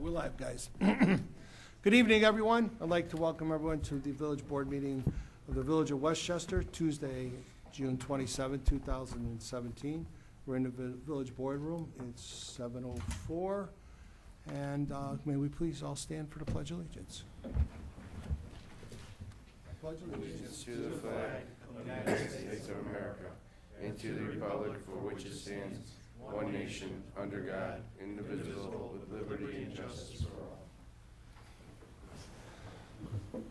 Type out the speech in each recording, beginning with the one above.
We're live, guys. Good evening, everyone. I'd like to welcome everyone to the Village Board meeting of the Village of Westchester, Tuesday, June 27, 2017. We're in the Village Boardroom. It's 7:04. And may we please all stand for the Pledge of Allegiance. Pledge allegiance to the flag of the United States of America and to the republic for which it stands, one nation, under God, indivisible, with liberty and justice for all.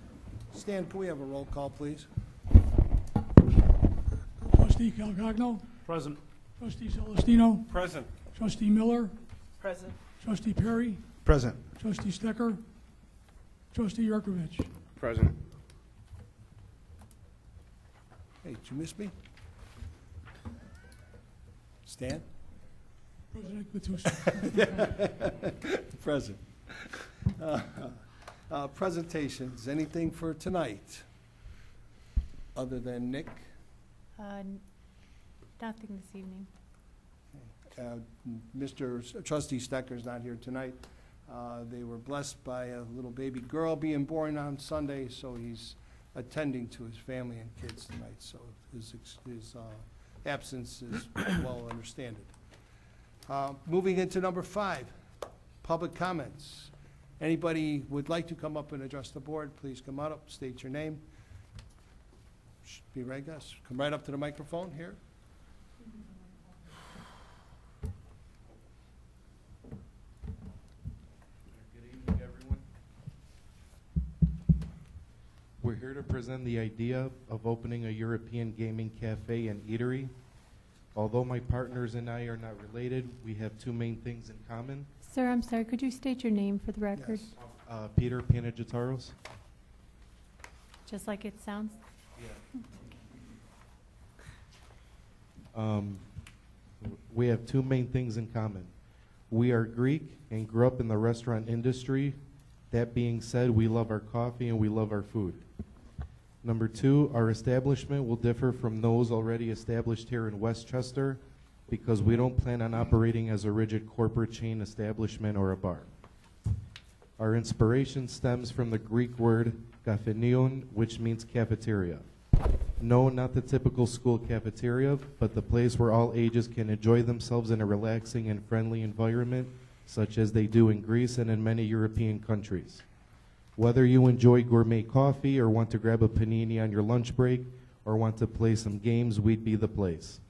Stan, can we have a roll call, please? Trustee Calgagno. Present. Trustee Celestino. Present. Trustee Miller. Present. Trustee Perry. Present. Trustee Stecker. Trustee Yurkovich. Present. Hey, did you miss me? Stan? President Gattuso. Present. Presentations, anything for tonight? Other than Nick? Nothing this evening. Mr. Trustee Stecker's not here tonight. They were blessed by a little baby girl being born on Sunday, so he's attending to his family and kids tonight, so his absence is well understood. Moving into number 5, public comments. Anybody would like to come up and address the board, please come on up, state your name. Should be right, guys. Come right up to the microphone here. Good evening, everyone. We're here to present the idea of opening a European gaming cafe and eatery. Although my partners and I are not related, we have two main things in common. Sir, I'm sorry, could you state your name for the record? Yes. Peter Panagiotaros. Just like it sounds? We have two main things in common. We are Greek and grew up in the restaurant industry. That being said, we love our coffee and we love our food. Number 2, our establishment will differ from those already established here in Westchester because we don't plan on operating as a rigid corporate chain establishment or a bar. Our inspiration stems from the Greek word kafenion, which means cafeteria. No, not the typical school cafeteria, but the place where all ages can enjoy themselves in a relaxing and friendly environment, such as they do in Greece and in many European countries. Whether you enjoy gourmet coffee or want to grab a panini on your lunch break or want to play some games, we'd be the place.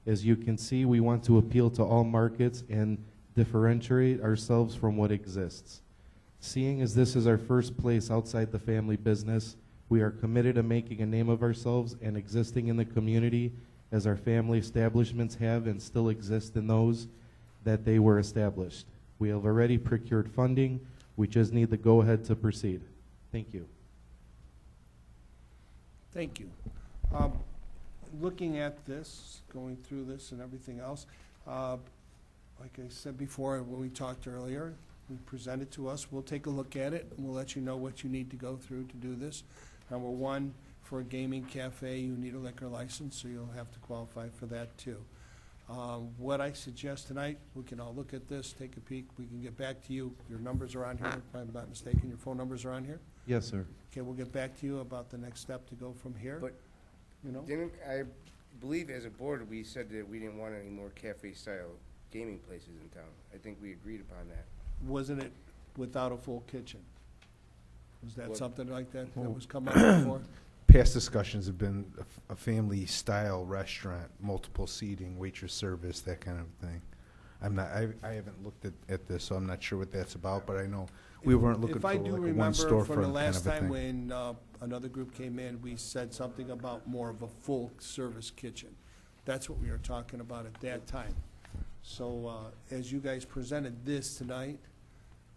As you can see, we want to appeal to all markets and differentiate ourselves from what exists. Seeing as this is our first place outside the family business, we are committed to making a name of ourselves and existing in the community as our family establishments have and still exist in those that they were established. We have already procured funding. We just need the go-ahead to proceed. Thank you. Thank you. Looking at this, going through this and everything else, like I said before when we talked earlier, we present it to us. We'll take a look at it, and we'll let you know what you need to go through to do this. Number 1, for a gaming cafe, you need a liquor license, so you'll have to qualify for that too. What I suggest tonight, we can all look at this, take a peek. We can get back to you. Your numbers are on here, if I'm not mistaken. Your phone numbers are on here? Yes, sir. Okay, we'll get back to you about the next step to go from here. But you know? didn't, I believe as a board, we said that we didn't want any more cafe-style gaming places in town. I think we agreed upon that. Wasn't it without a full kitchen? Was that What? something like that that was come up before? Past discussions have been a family-style restaurant, multiple seating, waitress service, that kind of thing. I haven't looked at this, so I'm not sure what that's about, but I know we weren't looking If for I like do a one remember from the storefront kind last of a time thing. when another group came in, we said something about more of a full-service kitchen. That's what we were talking about at that time. So as you guys presented this tonight,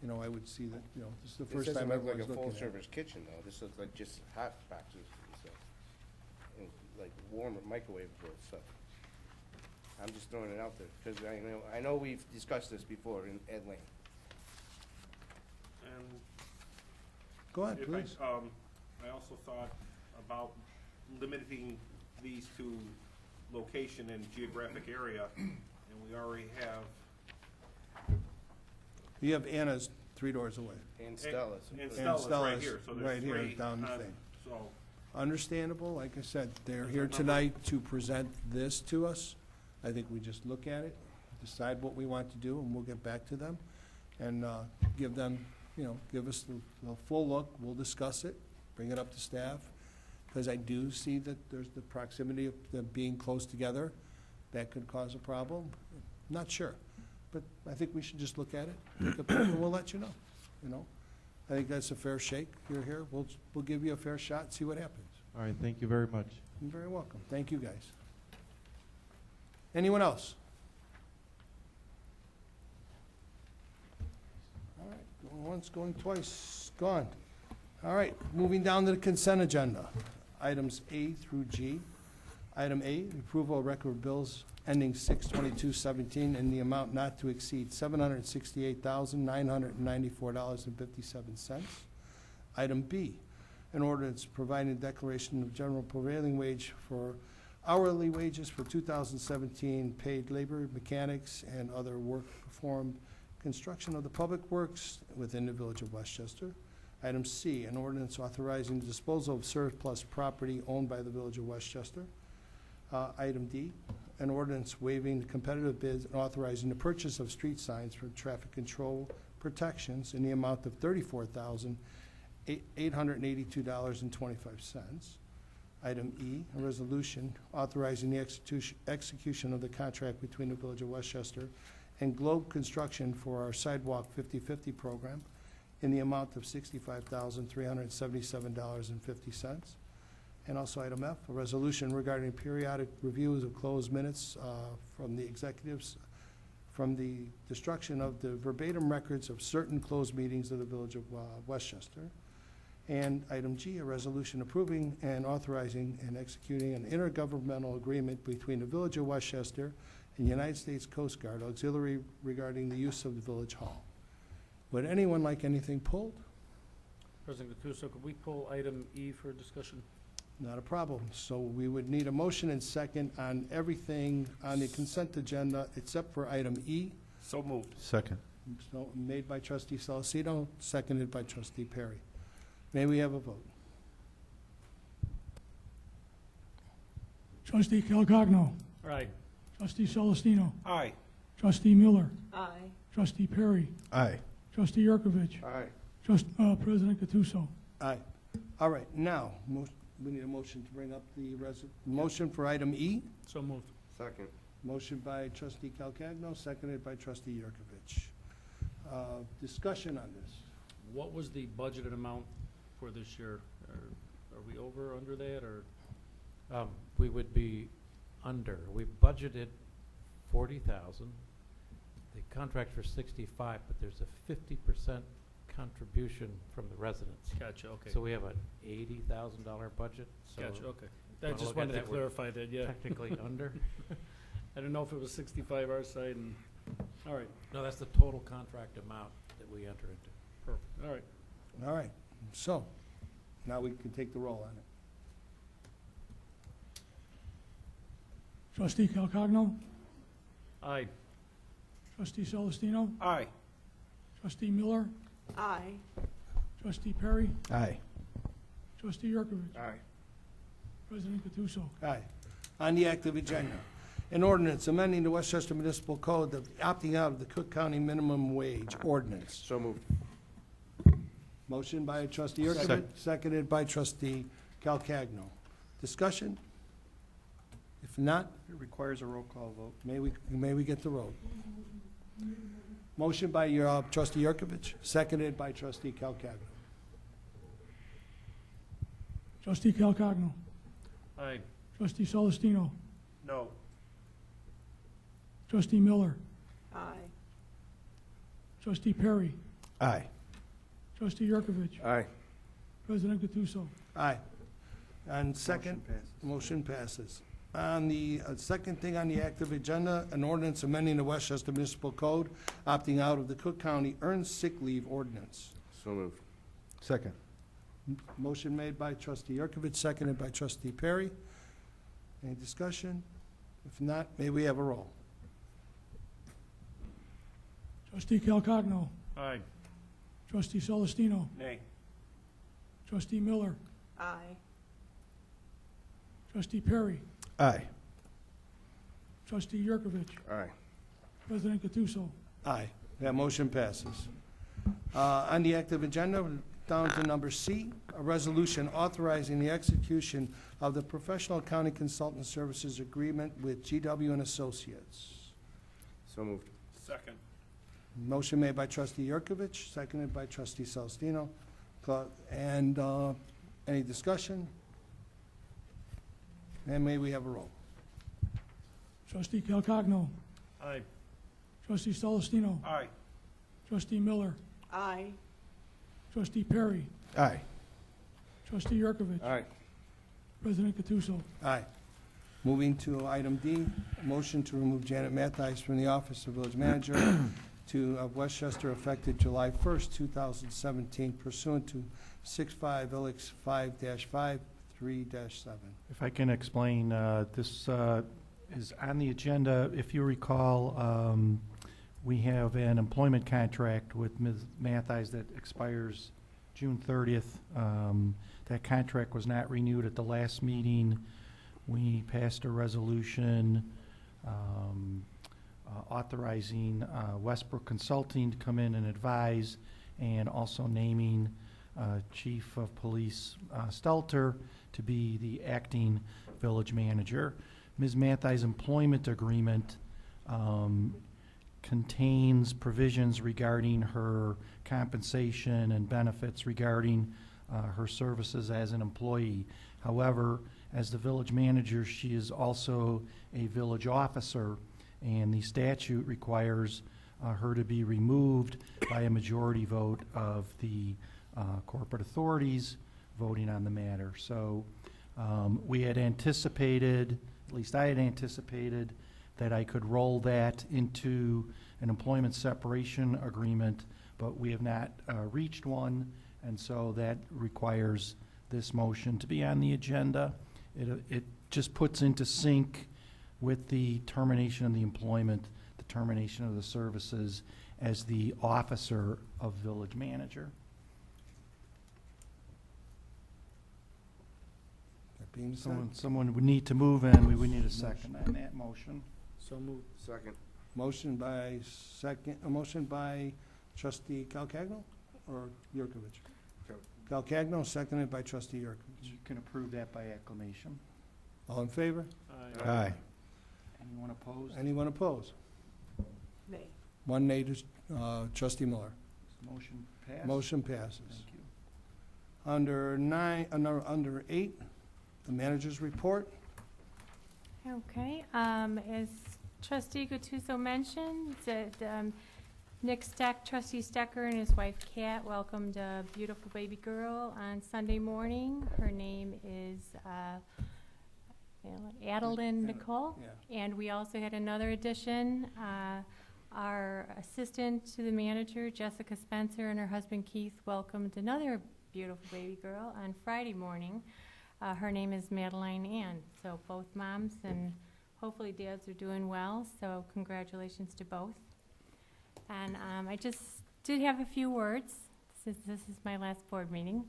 you know, I would see that, you know, this is the This first doesn't time look like everyone's a looking at it. full-service kitchen, though. This looks like just hot boxes and stuff. And like warm microwavable stuff. I'm just throwing it out there, because I know we've discussed this before at length. And Go ahead, if please. I also thought about limiting these to location and geographic area, and we already have You have Anna's 3 doors away. And Stella's. And And Stella's right Stella's here, so right there's here three. down the on- thing. So, Understandable, like I said, they're There's here a number. tonight to present this to us. I think we just look at it, decide what we want to do, and we'll get back to them and give them, give us the full look. We'll discuss it, bring it up to staff, because I do see that there's the proximity of them being close together. That could cause a problem. Not sure, but I think we should just look at it, take a peek, and we'll let you know. I think that's a fair shake. You're here, we'll give you a fair shot, see what happens. All right, thank you very much. You're very welcome. Thank you, guys. Anyone else? All right, going once, going twice, gone. All right, moving down to the consent agenda. Items A through G. Item A, approval of record bills ending 6/22/17 in the amount not to exceed $768,994.57. Item B, an ordinance providing declaration of general prevailing wage for hourly wages for 2017 paid labor, mechanics, and other work performed, construction of the public works within the village of Westchester. Item C, an ordinance authorizing the disposal of surplus property owned by the village of Westchester. Item D, an ordinance waiving the competitive bids and authorizing the purchase of street signs for traffic control protections in the amount of $34,882.25. Item E, a resolution authorizing the execution of the contract between the Village of Westchester and Globe Construction for our Sidewalk 50/50 program in the amount of $65,377.50. And also item F, a resolution regarding periodic reviews of closed minutes from the executives from the destruction of the verbatim records of certain closed meetings of the Village of Westchester. And item G, a resolution approving and authorizing and executing an intergovernmental agreement between the Village of Westchester and United States Coast Guard Auxiliary regarding the use of the Village Hall. Would anyone like anything pulled? President Gattuso, could we pull item E for discussion? Not a problem. So we would need a motion and second on everything on the consent agenda except for item E. so moved. Second. So made by trustee Salasino, seconded by trustee Perry. May we have a vote? Trustee Calcagno. Aye. Trustee Celestino. Aye. Trustee Miller. Aye. Trustee Perry. Aye. Trustee Yurkovich. Aye. President Gattuso. Aye. All right, now, we need a motion to bring up the motion for item E. So moved. Second. Motion by trustee Calcagno, seconded by trustee Yurkovich. Discussion on this. What was the budgeted amount for this year? Are we over or under that, or? We would be under. We budgeted 40,000. The contract for 65, but there's a 50% contribution from the residents. Gotcha, okay. So we have an $80,000 budget. So Gotcha, okay. I wanna just look at wanted to that, we're clarify that, yeah. technically under. I don't know if it was 65 our side and, all right, No, that's the total contract amount that we enter into. perfect, all right. All right, so, now we can take the roll on it. Trustee Calcagno. Aye. Trustee Celestino. Aye. Trustee Miller. Aye. Trustee Perry. Aye. Trustee Yurkovich. Aye. President Gattuso. Aye. On the active agenda, an ordinance amending the Westchester Municipal Code of opting out of the Cook County minimum wage ordinance. So moved. Motion by trustee Yurkovich, Second. seconded by trustee Calcagno. Discussion? If not, It requires a roll call vote. may we get the roll? Motion by your trustee Yurkovich, seconded by trustee Calcagno. Trustee Calcagno. Aye. Trustee Celestino. No. Trustee Miller. Aye. Trustee Perry. Aye. Trustee Yurkovich. Aye. President Gattuso. Aye. And second, Motion passes. motion passes. On the second thing on the active agenda, an ordinance amending the Westchester Municipal Code, opting out of the Cook County Earned Sick Leave Ordinance. So moved. Second. Motion made by trustee Yurkovich, seconded by trustee Perry. Any discussion? If not, may we have a roll? Trustee Calcagno. Aye. Trustee Celestino. Nay. Trustee Miller. Aye. Trustee Perry. Aye. Trustee Yurkovich. Aye. President Gattuso. Aye. That motion passes. On the active agenda, down to number C, a resolution authorizing the execution of the Professional Accounting Consultant Services Agreement with GW and Associates. So moved. Second. Motion made by trustee Yurkovich, seconded by trustee Celestino. And any discussion? And may we have a roll? Trustee Calcagno. Aye. Trustee Celestino. Aye. Trustee Miller. Aye. Trustee Perry. Aye. Trustee Yurkovich. Aye. President Gattuso. Aye. Moving to item D, a motion to remove Janet Matthijs from the office of village manager of Westchester effective July 1st, 2017 pursuant to 65 LX 5-5, 3-7. If I can explain, this is on the agenda. If you recall, we have an employment contract with Ms. Matthijs that expires June 30th. That contract was not renewed at the last meeting. We passed a resolution authorizing Westbrook Consulting to come in and advise, and also naming Chief of Police Stelter to be the acting village manager. Ms. Matthijs' employment agreement contains provisions regarding her compensation and benefits regarding her services as an employee. However, as the village manager, she is also a village officer, and the statute requires her to be removed by a majority vote of the corporate authorities voting on the matter. So we had anticipated, at least I had anticipated, that I could roll that into an employment separation agreement, but we have not reached one, and so that requires this motion to be on the agenda. It just puts into sync with the termination of the employment, the termination of the services as the officer of village manager. That being said, Someone would need to move, and we would need a second on that motion. So moved. Second. motion by a motion by trustee Calcagno or Yurkovich? Calcagno, seconded by trustee Yurkovich. You can approve that by acclamation. All in favor? Aye. Anyone opposed? Anyone opposed? Nay. One nay to trustee Miller. Motion passed. Motion passes. Thank you. Under 8, the manager's report. Okay, as trustee Gattuso mentioned, Nick Steck, trustee Stecker, and his wife Kat welcomed a beautiful baby girl on Sunday morning. Her name is Adeline Nicole. Yeah. And we also had another addition. Our assistant to the manager, Jessica Spencer, and her husband Keith welcomed another beautiful baby girl on Friday morning. Her name is Madeline Ann. So both moms and hopefully dads are doing well. So congratulations to both. And I just did have a few words. This is my last board meeting.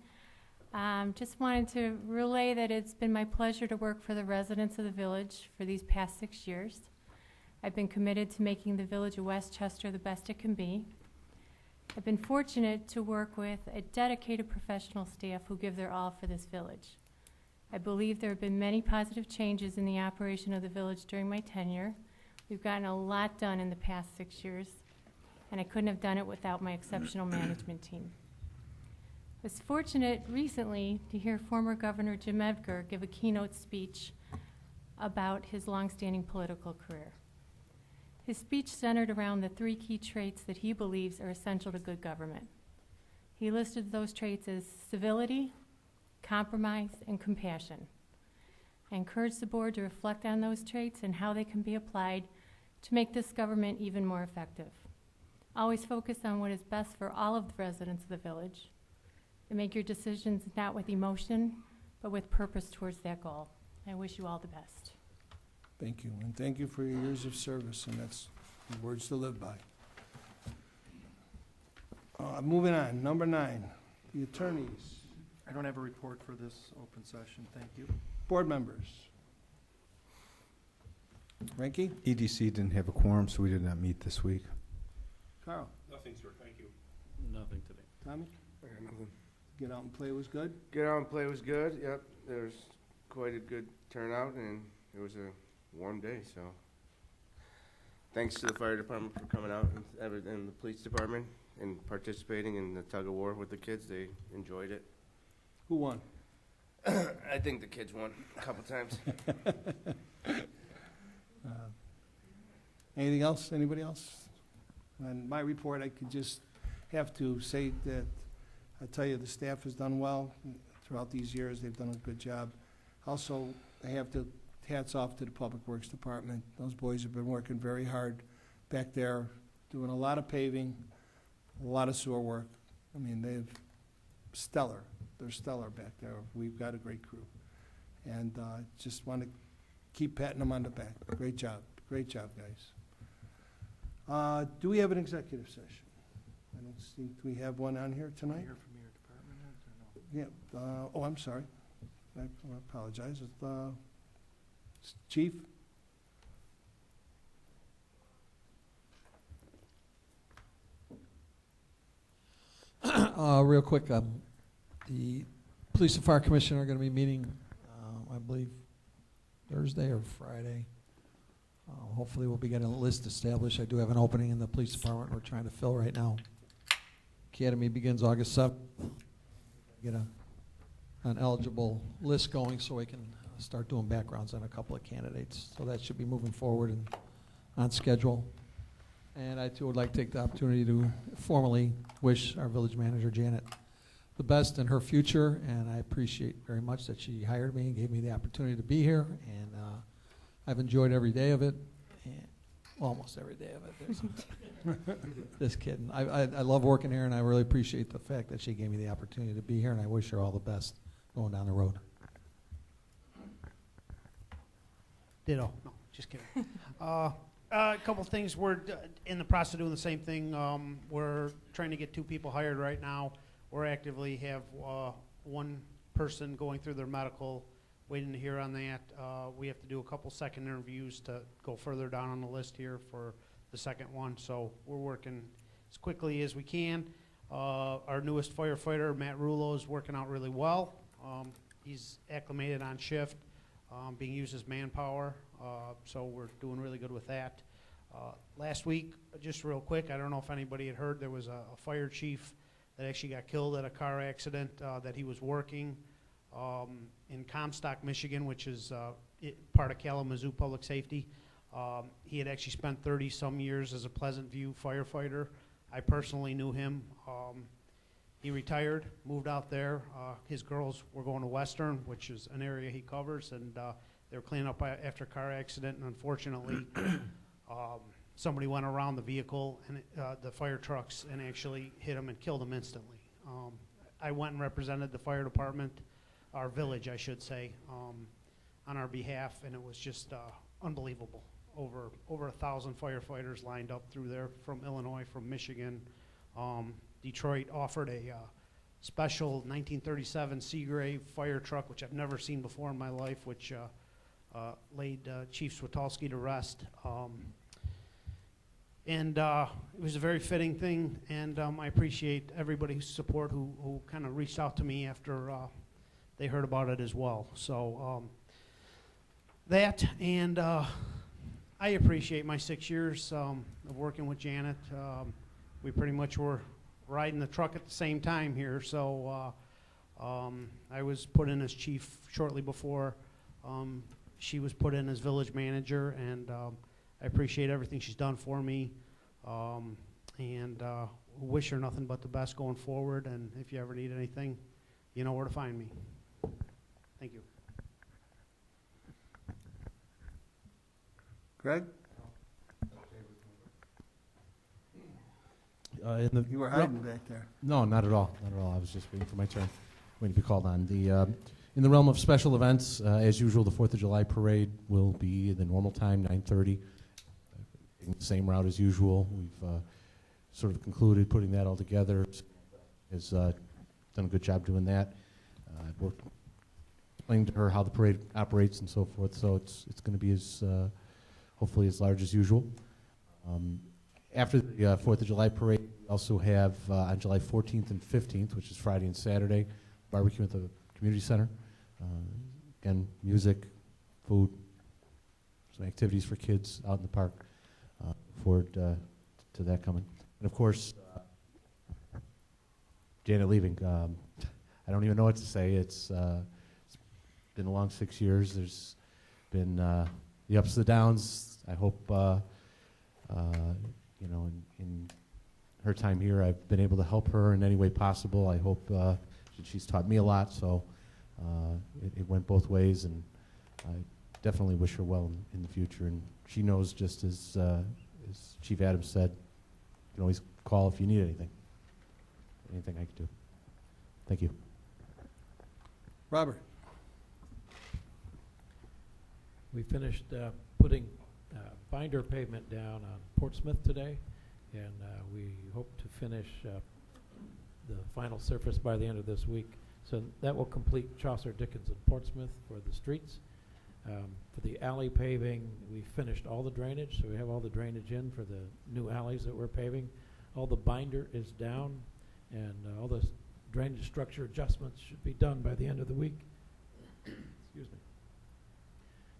Just wanted to relay that it's been my pleasure to work for the residents of the village for these past 6 years. I've been committed to making the village of Westchester the best it can be. I've been fortunate to work with a dedicated professional staff who give their all for this village. I believe there have been many positive changes in the operation of the village during my tenure. We've gotten a lot done in the past 6 years, and I couldn't have done it without my exceptional management team. I was fortunate recently to hear former Governor Jim Edgar give a keynote speech about his longstanding political career. His speech centered around the 3 key traits that he believes are essential to good government. He listed those traits as civility, compromise, and compassion. I encourage the board to reflect on those traits and how they can be applied to make this government even more effective. Always focus on what is best for all of the residents of the village, and make your decisions not with emotion, but with purpose towards that goal. I wish you all the best. Thank you, and thank you for your years of service, and that's the words to live by. Moving on, number 9, the attorneys, I don't have a report for this open session, thank you. board members. Ranky? EDC didn't have a quorum, so we did not meet this week. Carl? Nothing, sir, thank you. Nothing today. Tommy? I got nothing. Get out and play was good? Get out and play was good, yep. There was quite a good turnout, and it was a warm day, so. Thanks to the fire department for coming out, and the police department, and participating in the tug of war with the kids. They enjoyed it. Who won? I think the kids won a couple times. Anything else? Anybody else? On my report, I could just have to say that, I tell you, the staff has done well throughout these years. They've done a good job. Also, I have to, hats off to the Public Works Department. Those boys have been working very hard back there, doing a lot of paving, a lot of sewer work. I mean, they're stellar back there. We've got a great crew. And just want to keep patting them on the back. Great job, guys. Do we have an executive session? I don't think we have one on here tonight. Hear from your department heads or no? Yeah, oh, I'm sorry. I apologize. Chief? Real quick, the Police and Fire Commission are going to be meeting, I believe, Thursday or Friday. Hopefully we'll be getting a list established. I do have an opening in the police department we're trying to fill right now. Academy begins August 7th. Get an eligible list going so we can start doing backgrounds on a couple of candidates. So that should be moving forward and on schedule. And I too would like to take the opportunity to formally wish our village manager, Janet, the best in her future. And I appreciate very much that she hired me and gave me the opportunity to be here. And I've enjoyed every day of it. And, well, almost every day of it. Just kidding. I love working here, and I really appreciate the fact that she gave me the opportunity to be here, and I wish her all the best going down the road. Ditto. No, just kidding. A couple things. We're in the process of doing the same thing. We're trying to get 2 people hired right now. We're actively have 1 person going through their medical, waiting to hear on that. We have to do a couple second interviews to go further down on the list here for the second one. So we're working as quickly as we can. Our newest firefighter, Matt Rulo, is working out really well. He's acclimated on shift, being used as manpower. So we're doing really good with that. Last week, just real quick, I don't know if anybody had heard, there was a fire chief that actually got killed at a car accident that he was working in Comstock, Michigan, which is part of Kalamazoo Public Safety. He had actually spent 30-some years as a Pleasant View firefighter. I personally knew him. He retired, moved out there. His girls were going to Western, which is an area he covers, and they were cleaning up after a car accident, and unfortunately, somebody went around the vehicle, and the fire trucks, and actually hit him and killed him instantly. I went and represented the fire department, our village, I should say, on our behalf, and it was just unbelievable. Over 1,000 firefighters lined up through there from Illinois, from Michigan. Detroit offered a special 1937 Seagrave fire truck, which I've never seen before in my life, which laid Chief Switolski to rest. And it was a very fitting thing, and I appreciate everybody's support who kind of reached out to me after they heard about it as well. So that, and I appreciate my 6 years of working with Janet. We pretty much were riding the truck at the same time here, so I was put in as chief shortly before she was put in as village manager, and I appreciate everything she's done for me, and wish her nothing but the best going forward, and if you ever need anything, you know where to find me. Thank you. Greg? You were hiding back there. No, not at all. Not at all. I was just waiting for my turn, waiting to be called on. In the realm of special events, as usual, the 4th of July parade will be the normal time, 9:30. Same route as usual. We've sort of concluded, putting that all together. Has done a good job doing that. I've worked, explained to her how the parade operates and so forth, so it's going to be as, hopefully as large as usual. After the 4th of July parade, we also have on July 14th and 15th, which is Friday and Saturday, barbecue at the community center. Again, music, food, some activities for kids out in the park. Look forward to that coming. And of course, Janet leaving. I don't even know what to say. It's been a long 6 years. There's been the ups and the downs. I hope, you know, in her time here, I've been able to help her in any way possible. I hope she's taught me a lot, so it went both ways, and I definitely wish her well in the future. And she knows, just as Chief Adams said, you can always call if you need anything. Anything I can do. Thank you. Robert. We finished putting binder pavement down on Portsmouth today, and we hope to finish the final surface by the end of this week. So that will complete Chaucer, Dickens, and Portsmouth for the streets. For the alley paving, we finished all the drainage, so we have all the drainage in for the new alleys that we're paving. All the binder is down, and all the drainage structure adjustments should be done by the end of the week. Excuse me.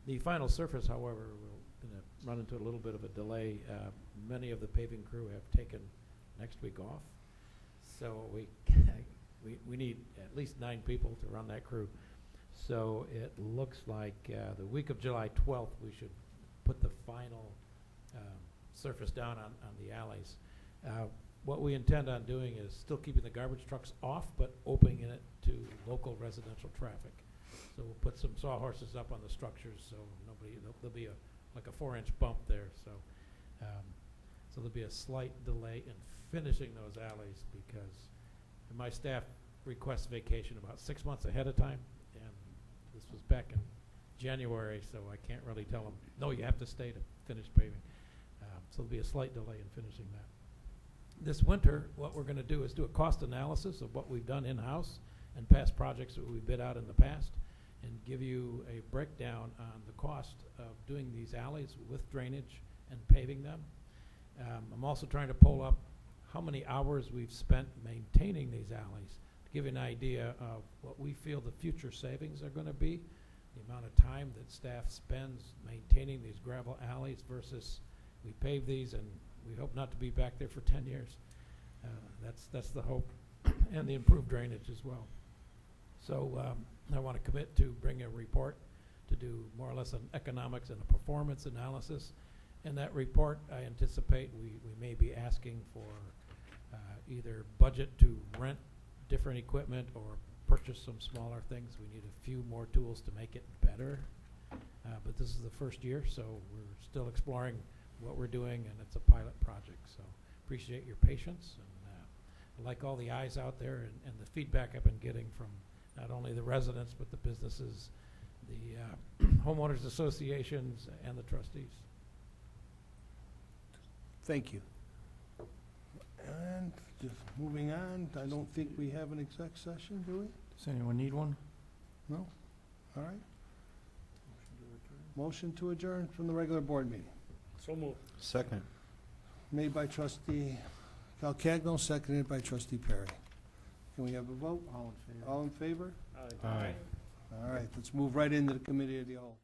The final surface, however, we're going to run into a little bit of a delay. Many of the paving crew have taken next week off, so we need at least 9 people to run that crew. So it looks like the week of July 12th, we should put the final surface down on the alleys. What we intend on doing is still keeping the garbage trucks off, but opening it to local residential traffic. So we'll put some sawhorses up on the structures, so there'll be like a 4-inch bump there. So there'll be a slight delay in finishing those alleys, because my staff requests vacation about 6 months ahead of time, and this was back in January, so I can't really tell them, no, you have to stay to finish paving. So there'll be a slight delay in finishing that. This winter, what we're going to do is do a cost analysis of what we've done in-house and past projects that we bid out in the past, and give you a breakdown on the cost of doing these alleys with drainage and paving them. I'm also trying to pull up how many hours we've spent maintaining these alleys, to give you an idea of what we feel the future savings are going to be, the amount of time that staff spends maintaining these gravel alleys versus we pave these and we hope not to be back there for 10 years. That's the hope, and the improved drainage as well. So I want to commit to bring a report to do more or less an economics and a performance analysis. In that report, I anticipate we may be asking for either budget to rent different equipment or purchase some smaller things. We need a few more tools to make it better. But this is the first year, so we're still exploring what we're doing, and it's a pilot project. So appreciate your patience, and I like all the eyes out there and the feedback I've been getting from not only the residents but the businesses, the homeowners associations, and the trustees. Thank you. And just moving on, I don't think we have an exec session, do we? Does anyone need one? No? All right. Motion to adjourn from the regular board meeting. So moved. Second. Made by trustee Calcagno, seconded by trustee Perry. Can we have a vote? All in favor. All in favor? Aye. All right, let's move right into the committee of the whole.